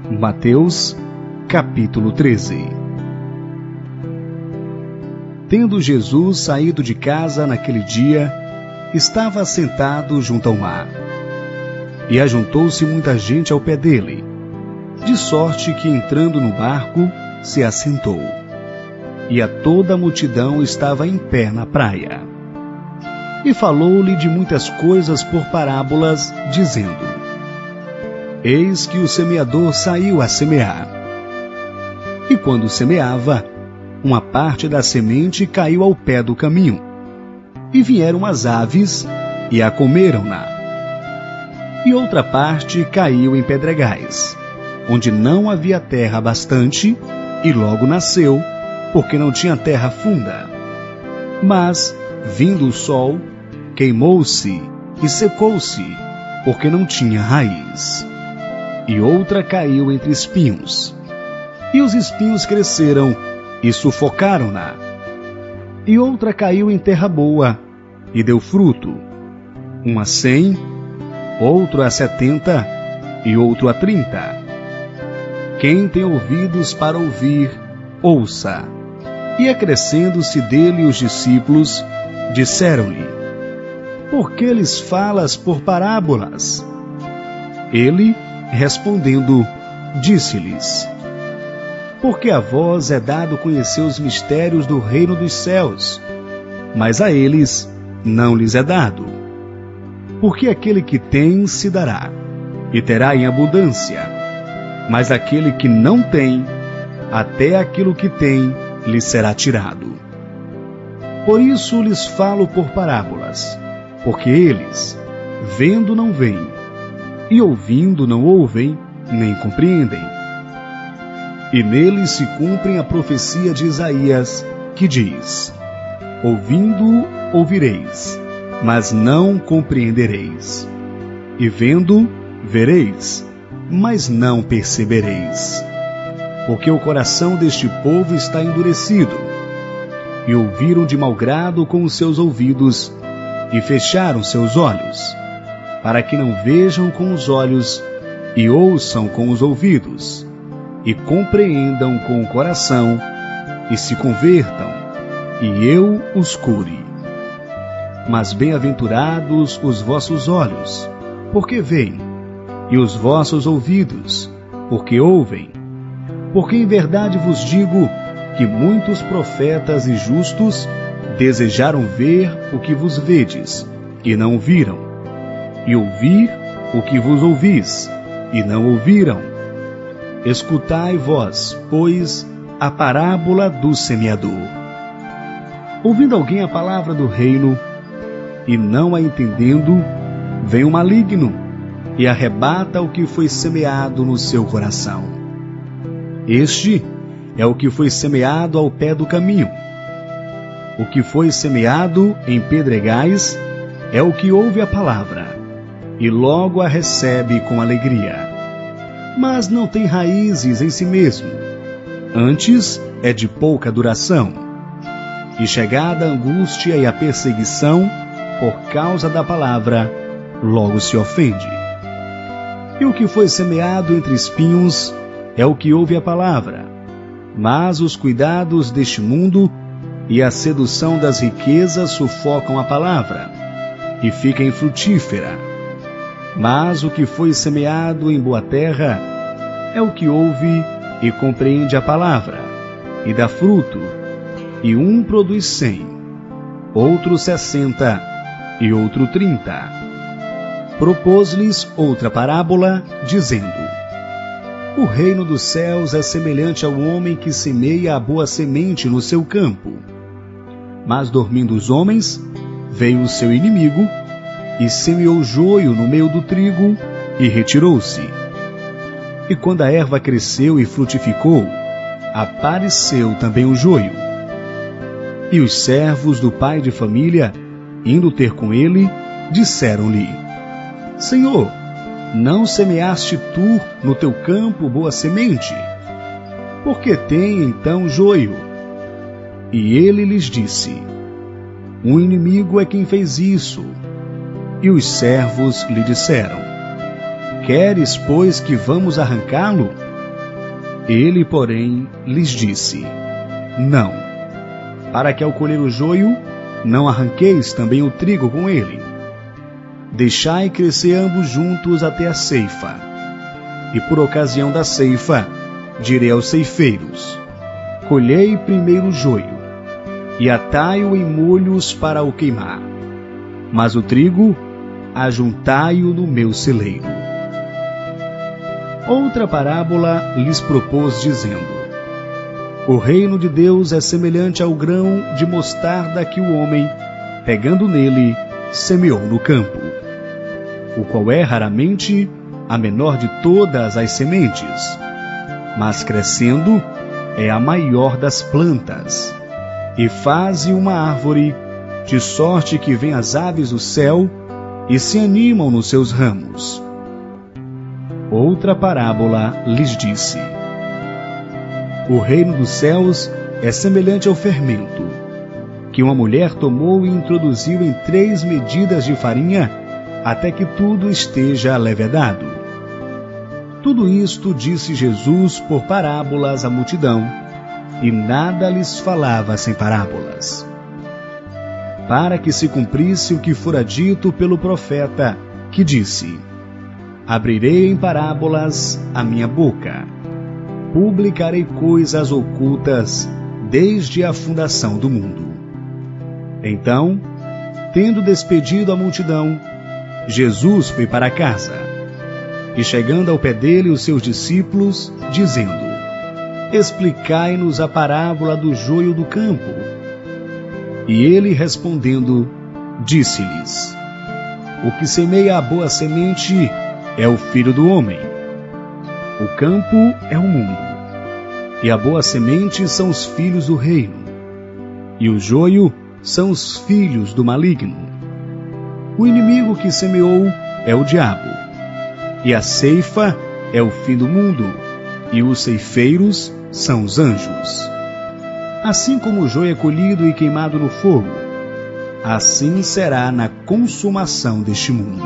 Mateus, capítulo 13. Tendo Jesus saído de casa naquele dia, estava sentado junto ao mar. E ajuntou-se muita gente ao pé dele, de sorte que, entrando no barco, se assentou. E a toda a multidão estava em pé na praia. E falou-lhe de muitas coisas por parábolas, dizendo: Eis que o semeador saiu a semear. E quando semeava, uma parte da semente caiu ao pé do caminho, e vieram as aves e a comeram-na. E outra parte caiu em pedregais, onde não havia terra bastante, e logo nasceu, porque não tinha terra funda. Mas, vindo o sol, queimou-se e secou-se, porque não tinha raiz. E outra caiu entre espinhos. E os espinhos cresceram e sufocaram-na. E outra caiu em terra boa e deu fruto, um a 100, outro a 70 e outro a 30. Quem tem ouvidos para ouvir, ouça. E acrescendo-se dele os discípulos, disseram-lhe: Por que lhes falas por parábolas? Ele, respondendo, disse-lhes: Porque a vós é dado conhecer os mistérios do reino dos céus, mas a eles não lhes é dado. Porque aquele que tem se dará, e terá em abundância, mas aquele que não tem, até aquilo que tem lhe será tirado. Por isso lhes falo por parábolas, porque eles, vendo não veem, e ouvindo não ouvem, nem compreendem. E neles se cumpre a profecia de Isaías, que diz: Ouvindo, ouvireis, mas não compreendereis. E vendo, vereis, mas não percebereis. Porque o coração deste povo está endurecido, e ouviram de mau grado com os seus ouvidos, e fecharam seus olhos, para que não vejam com os olhos, e ouçam com os ouvidos, e compreendam com o coração, e se convertam, e eu os cure. Mas bem-aventurados os vossos olhos, porque veem, e os vossos ouvidos, porque ouvem. Porque em verdade vos digo que muitos profetas e justos desejaram ver o que vos vedes, e não viram, e ouvir o que vos ouvis, e não ouviram. Escutai vós, pois, a parábola do semeador. Ouvindo alguém a palavra do reino, e não a entendendo, vem o maligno, e arrebata o que foi semeado no seu coração. Este é o que foi semeado ao pé do caminho. O que foi semeado em pedregais é o que ouve a palavra, e logo a recebe com alegria. Mas não tem raízes em si mesmo, antes é de pouca duração. E chegada a angústia e a perseguição, por causa da palavra, logo se ofende. E o que foi semeado entre espinhos é o que ouve a palavra, mas os cuidados deste mundo e a sedução das riquezas sufocam a palavra, e fica infrutífera. Mas o que foi semeado em boa terra é o que ouve e compreende a palavra, e dá fruto, e um produz 100, outro 60, e outro 30. Propôs-lhes outra parábola, dizendo: O reino dos céus é semelhante ao homem que semeia a boa semente no seu campo. Mas dormindo os homens, veio o seu inimigo, e semeou joio no meio do trigo, e retirou-se. E quando a erva cresceu e frutificou, apareceu também o joio. E os servos do pai de família, indo ter com ele, disseram-lhe: Senhor, não semeaste tu no teu campo boa semente? Por que tem então joio? E ele lhes disse: Um inimigo é quem fez isso. E os servos lhe disseram: Queres, pois, que vamos arrancá-lo? Ele, porém, lhes disse: Não, para que ao colher o joio, não arranqueis também o trigo com ele. Deixai crescer ambos juntos até a ceifa. E por ocasião da ceifa, direi aos ceifeiros: Colhei primeiro o joio, e atai-o em molhos para o queimar. Mas o trigo, ajuntai-o no meu celeiro. Outra parábola lhes propôs, dizendo: O reino de Deus é semelhante ao grão de mostarda que o homem, pegando nele, semeou no campo, o qual é raramente a menor de todas as sementes, mas crescendo é a maior das plantas, e faze uma árvore, de sorte que vêm as aves do céu e se animam nos seus ramos. Outra parábola lhes disse: O reino dos céus é semelhante ao fermento, que uma mulher tomou e introduziu em 3 medidas de farinha, até que tudo esteja levedado. Tudo isto disse Jesus por parábolas à multidão, e nada lhes falava sem parábolas, para que se cumprisse o que fora dito pelo profeta, que disse: Abrirei em parábolas a minha boca, publicarei coisas ocultas desde a fundação do mundo. Então, tendo despedido a multidão, Jesus foi para casa, e chegando ao pé dele os seus discípulos, dizendo: Explicai-nos a parábola do joio do campo. E ele, respondendo, disse-lhes: O que semeia a boa semente é o Filho do Homem. O campo é o mundo, e a boa semente são os filhos do reino, e o joio são os filhos do maligno. O inimigo que semeou é o diabo, e a ceifa é o fim do mundo, e os ceifeiros são os anjos. Assim como o joio é colhido e queimado no fogo, assim será na consumação deste mundo.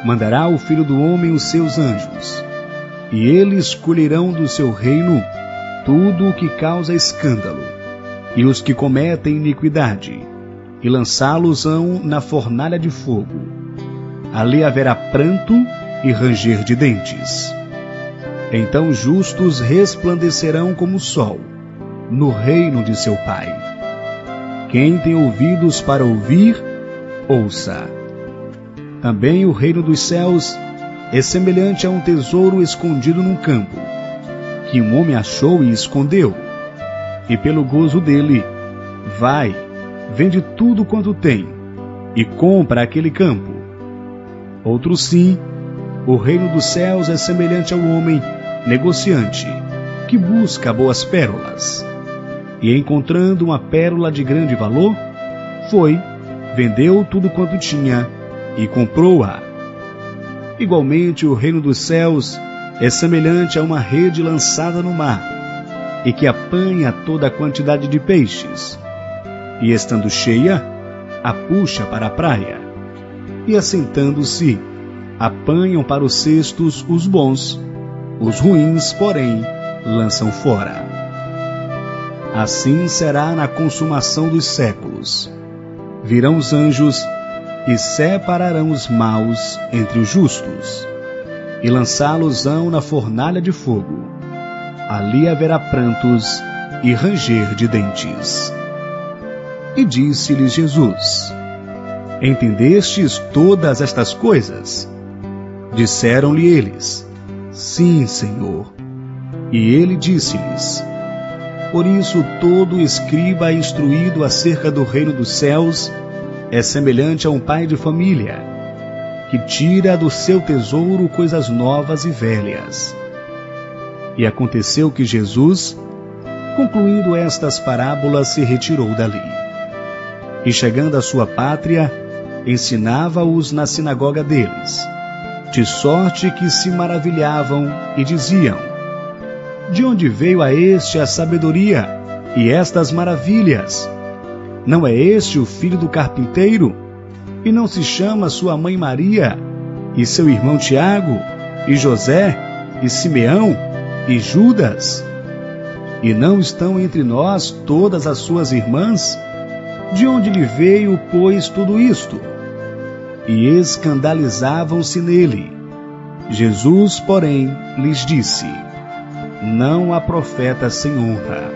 Mandará o Filho do Homem os seus anjos, e eles colherão do seu reino tudo o que causa escândalo, e os que cometem iniquidade, e lançá-los-ão na fornalha de fogo. Ali haverá pranto e ranger de dentes. Então os justos resplandecerão como o sol, no reino de seu Pai. Quem tem ouvidos para ouvir, ouça. Também o reino dos céus é semelhante a um tesouro escondido num campo, que um homem achou e escondeu, e pelo gozo dele, vai, vende tudo quanto tem, e compra aquele campo. Outro sim, o reino dos céus é semelhante ao homem negociante, que busca boas pérolas, e encontrando uma pérola de grande valor, foi, vendeu tudo quanto tinha, e comprou-a. Igualmente, o reino dos céus é semelhante a uma rede lançada no mar, e que apanha toda a quantidade de peixes, e estando cheia, a puxa para a praia, e assentando-se, apanham para os cestos os bons, os ruins, porém, lançam fora. Assim será na consumação dos séculos. Virão os anjos e separarão os maus entre os justos, e lançá-los-ão na fornalha de fogo. Ali haverá prantos e ranger de dentes. E disse-lhes Jesus: Entendestes todas estas coisas? Disseram-lhe eles: Sim, Senhor. E ele disse-lhes: Por isso todo escriba instruído acerca do reino dos céus é semelhante a um pai de família, que tira do seu tesouro coisas novas e velhas. E aconteceu que Jesus, concluindo estas parábolas, se retirou dali. E chegando à sua pátria, ensinava-os na sinagoga deles, de sorte que se maravilhavam e diziam: De onde veio a este a sabedoria e estas maravilhas? Não é este o filho do carpinteiro? E não se chama sua mãe Maria, e seu irmão Tiago, e José, e Simeão, E Judas? E não estão entre nós todas as suas irmãs? De onde lhe veio, pois, tudo isto? E escandalizavam-se nele. Jesus, porém, lhes disse: Não há profeta sem honra,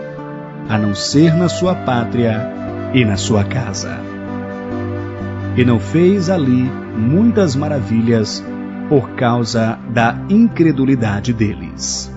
a não ser na sua pátria e na sua casa. E não fez ali muitas maravilhas por causa da incredulidade deles.